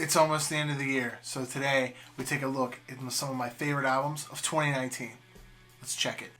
It's almost the end of the year, so today we take a look at some of my favorite albums of 2019. Let's check it.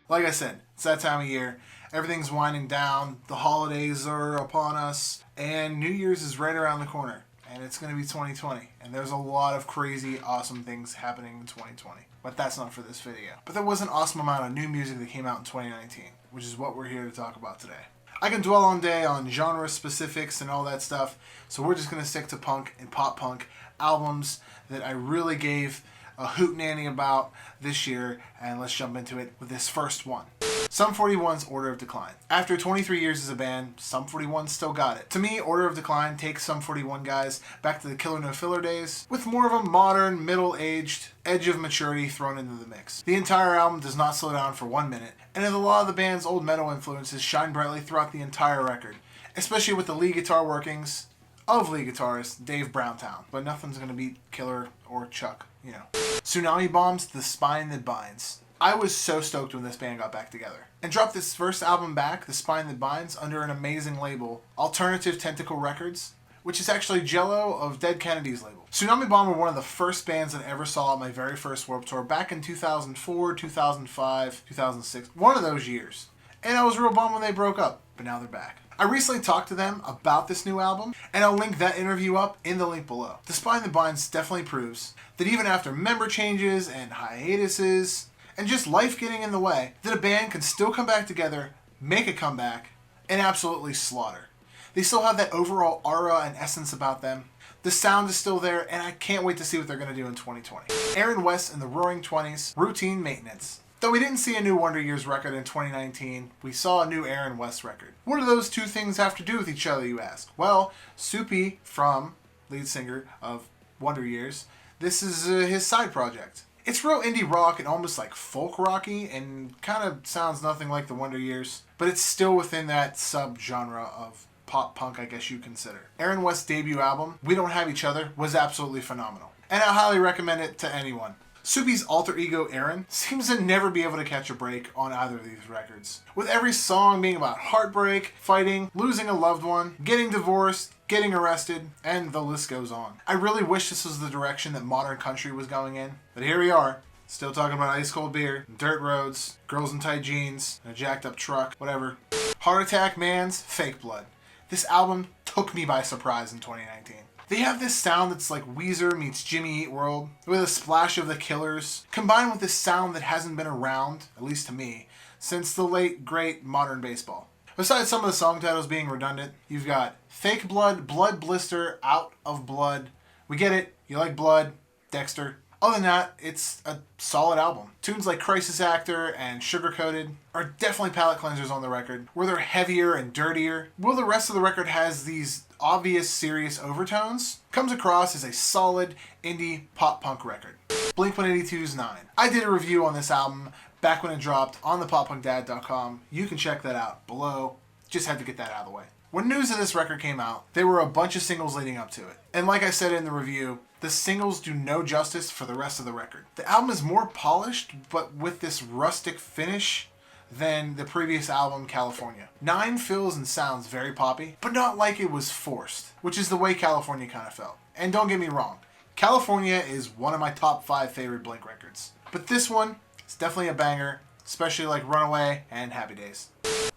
Like I said, it's that time of year. Everything's winding down. The holidays are upon us. And New Year's is right around the corner. And it's going to be 2020. And there's a lot of crazy, awesome things happening in 2020. But that's not for this video. But there was an awesome amount of new music that came out in 2019. Which is what we're here to talk about today. I can dwell all day on genre specifics and all that stuff. So we're just going to stick to punk and pop punk albums that I really gave a hootenanny about this year, and let's jump into it with this first one. Sum 41's Order of Decline. After 23 years as a band, Sum 41 still got it. To me, Order of Decline takes Sum 41 guys back to the Killer No Filler days, with more of a modern, middle-aged edge of maturity thrown into the mix. The entire album does not slow down for 1 minute, and a lot of the band's old metal influences shine brightly throughout the entire record, especially with the lead guitar workings of lead guitarist Dave Browntown. But nothing's gonna beat Killer or Chuck, you know. Tsunami Bomb's The Spine That Binds. I was so stoked when this band got back together and dropped this first album back, The Spine That Binds, under an amazing label, Alternative Tentacle Records, which is actually Jello of Dead Kennedy's label. Tsunami Bomb were one of the first bands that I ever saw at my very first Warped Tour back in 2004, 2005, 2006, one of those years. And I was real bummed when they broke up, but now they're back. I recently talked to them about this new album, and I'll link that interview up in the link below. The Spine That Binds definitely proves that even after member changes and hiatuses, and just life getting in the way, that a band can still come back together, make a comeback, and absolutely slaughter. They still have that overall aura and essence about them. The sound is still there, and I can't wait to see what they're going to do in 2020. Aaron West and the Roaring Twenties, Routine Maintenance. Though we didn't see a new Wonder Years record in 2019, we saw a new Aaron West record. What do those two things have to do with each other, you ask? Well, Soupy, from lead singer of Wonder Years, this is his side project. It's real indie rock and almost like folk rocky and kind of sounds nothing like the Wonder Years, but it's still within that sub-genre of pop punk, I guess you consider. Aaron West's debut album, We Don't Have Each Other, was absolutely phenomenal, and I highly recommend it to anyone. Soupy's alter ego, Aaron, seems to never be able to catch a break on either of these records, with every song being about heartbreak, fighting, losing a loved one, getting divorced, getting arrested, and the list goes on. I really wish this was the direction that modern country was going in, but here we are, still talking about ice cold beer, dirt roads, girls in tight jeans, and a jacked up truck, whatever. Heart Attack Man's Fake Blood. This album took me by surprise in 2019. They have this sound that's like Weezer meets Jimmy Eat World, with a splash of The Killers, combined with this sound that hasn't been around, at least to me, since the late, great Modern Baseball. Besides some of the song titles being redundant, you've got Fake Blood, Blood Blister, Out of Blood. We get it, you like blood, Dexter. Other than that, it's a solid album. Tunes like Crisis Actor and Sugar Coated are definitely palate cleansers on the record, where they're heavier and dirtier. While the rest of the record has these obvious serious overtones, comes across as a solid indie pop punk record. Blink-182's 9. I did a review on this album back when it dropped on thepoppunkdad.com. You can check that out below. Just had to get that out of the way. When news of this record came out, there were a bunch of singles leading up to it. And like I said in the review, the singles do no justice for the rest of the record. The album is more polished, but with this rustic finish than the previous album, California. 9 feels and sounds very poppy, but not like it was forced, which is the way California kind of felt. And don't get me wrong, California is one of my top 5 favorite Blink records. But this one is definitely a banger, especially like Runaway and Happy Days.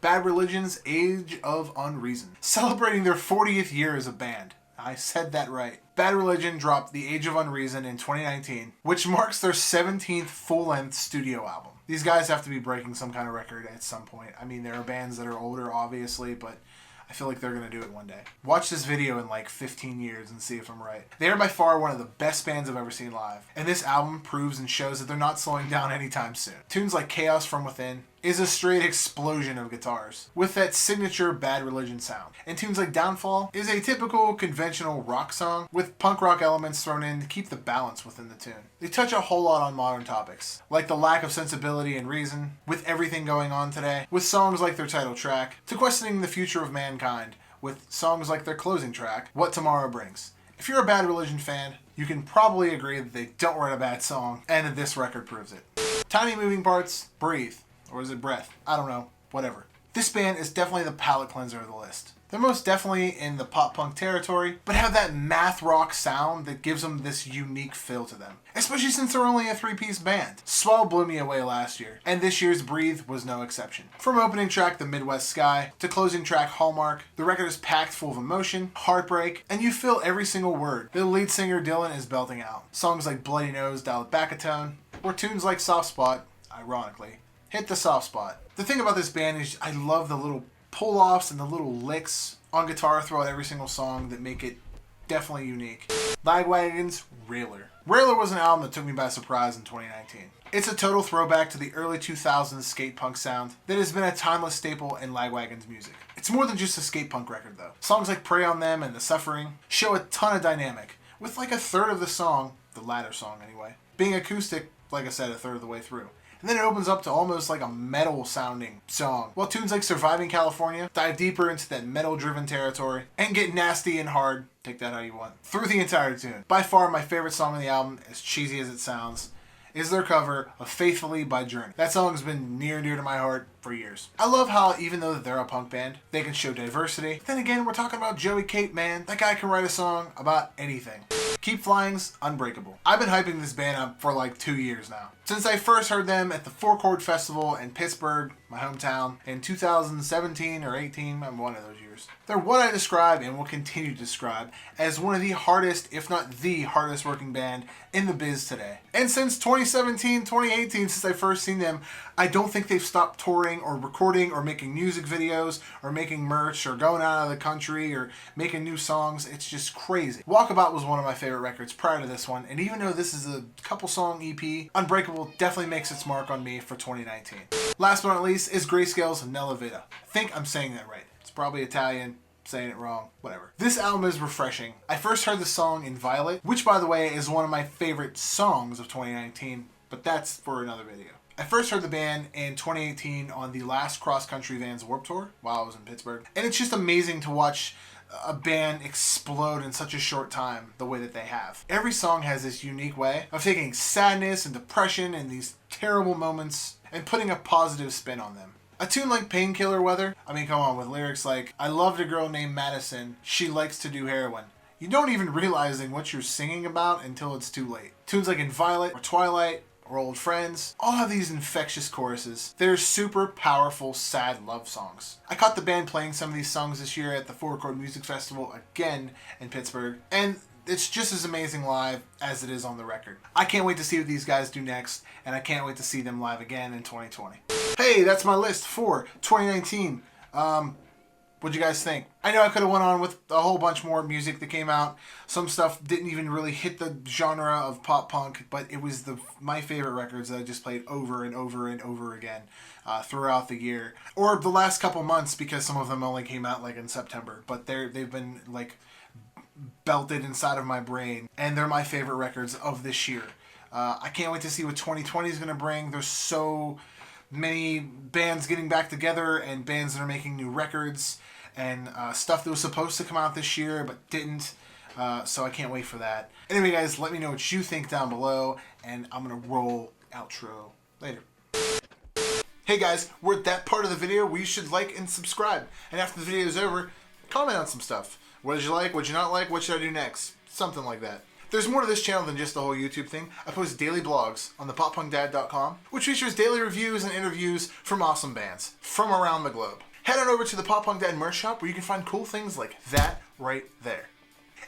Bad Religion's Age of Unreason, celebrating their 40th year as a band. I said that right. Bad Religion dropped The Age of Unreason in 2019, which marks their 17th full-length studio album. These guys have to be breaking some kind of record at some point. I mean, there are bands that are older, obviously, but I feel like they're going to do it one day. Watch this video in like 15 years and see if I'm right. They are by far one of the best bands I've ever seen live, and this album proves and shows that they're not slowing down anytime soon. Tunes like Chaos From Within is a straight explosion of guitars, with that signature Bad Religion sound. And tunes like Downfall is a typical conventional rock song, with punk rock elements thrown in to keep the balance within the tune. They touch a whole lot on modern topics, like the lack of sensibility and reason, with everything going on today, with songs like their title track, to questioning the future of mankind, with songs like their closing track, What Tomorrow Brings. If you're a Bad Religion fan, you can probably agree that they don't write a bad song, and this record proves it. Tiny moving parts, breathe. Or is it breath? I don't know. Whatever. This band is definitely the palate cleanser of the list. They're most definitely in the pop-punk territory, but have that math rock sound that gives them this unique feel to them. Especially since they're only a 3-piece band. Swell blew me away last year, and this year's Breathe was no exception. From opening track The Midwest Sky to closing track Hallmark, the record is packed full of emotion, heartbreak, and you feel every single word the lead singer Dylan is belting out. Songs like Bloody Nose dial it back a tone, or tunes like Soft Spot, ironically, hit the soft spot. The thing about this band is I love the little pull-offs and the little licks on guitar throughout every single song that make it definitely unique. Lagwagon's Railer. Railer was an album that took me by surprise in 2019. It's a total throwback to the early 2000s skate punk sound that has been a timeless staple in Lagwagon's music. It's more than just a skate punk record though. Songs like Prey on Them and The Suffering show a ton of dynamic, with like a third of the song, the latter song anyway, being acoustic, like I said, a third of the way through. And then it opens up to almost like a metal sounding song, while tunes like Surviving California dive deeper into that metal driven territory and get nasty and hard, take that how you want, through the entire tune. By far my favorite song on the album, as cheesy as it sounds, is their cover of Faithfully by Journey. That song has been near and dear to my heart for years. I love how even though they're a punk band, they can show diversity. Then again, we're talking about Joey Cape, man. That guy can write a song about anything. Keep Flying's Unbreakable. I've been hyping this band up for like 2 years now. Since I first heard them at the Four Chord Festival in Pittsburgh, my hometown, in 2017 or 18, I'm one of those years. They're what I describe and will continue to describe as one of the hardest, if not the hardest working band in the biz today. And since 2017, 2018, since I first seen them, I don't think they've stopped touring or recording or making music videos or making merch or going out of the country or making new songs. It's just crazy. Walkabout was one of my favorite records prior to this one, and even though this is a couple song EP, Unbreakable definitely makes its mark on me for 2019. Last but not least is Grayscale's Nella Vita. I think I'm saying that right. It's probably Italian, saying it wrong, whatever. This album is refreshing. I first heard the song in Violet, which by the way is one of my favorite songs of 2019, but that's for another video. I first heard the band in 2018 on the last Cross Country Vans Warped Tour while I was in Pittsburgh, and it's just amazing to watch a band explode in such a short time the way that they have. Every song has this unique way of taking sadness and depression and these terrible moments and putting a positive spin on them. A tune like Painkiller Weather, I mean come on, with lyrics like, I loved a girl named Madison, she likes to do heroin. You don't even realizing what you're singing about until it's too late. Tunes like In Violet or Twilight or Old Friends all have these infectious choruses. They're super powerful, sad love songs. I caught the band playing some of these songs this year at the Four Chord Music Festival again in Pittsburgh, and it's just as amazing live as it is on the record. I can't wait to see what these guys do next, and I can't wait to see them live again in 2020. Hey, that's my list for 2019. What'd you guys think? I know I could have went on with a whole bunch more music that came out. Some stuff didn't even really hit the genre of pop punk, but it was my favorite records that I just played over and over and over again throughout the year. Or the last couple months, because some of them only came out like in September. But they've been like belted inside of my brain, and they're my favorite records of this year. I can't wait to see what 2020 is going to bring. There's so many bands getting back together and bands that are making new records and stuff that was supposed to come out this year but didn't. So I can't wait for that. Anyway, guys, let me know what you think down below, and I'm going to roll outro later. Hey guys, we're at that part of the video where you should like and subscribe. And after the video is over, comment on some stuff. What did you like? What did you not like? What should I do next? Something like that. There's more to this channel than just the whole YouTube thing. I post daily blogs on thepoppunkdad.com, which features daily reviews and interviews from awesome bands from around the globe. Head on over to the Pop Punk Dad merch shop where you can find cool things like that right there.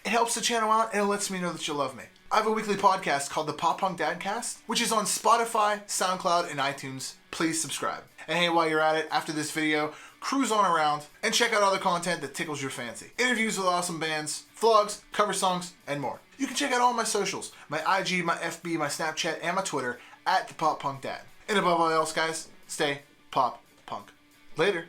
It helps the channel out and it lets me know that you love me. I have a weekly podcast called the Pop Punk Dadcast, which is on Spotify, SoundCloud, and iTunes. Please subscribe. And hey, while you're at it, after this video, cruise on around and check out other content that tickles your fancy. Interviews with awesome bands, vlogs, cover songs, and more. You can check out all my socials, my IG, my FB, my Snapchat, and my Twitter at the Pop Punk Dad. And above all else, guys, stay pop punk. Later.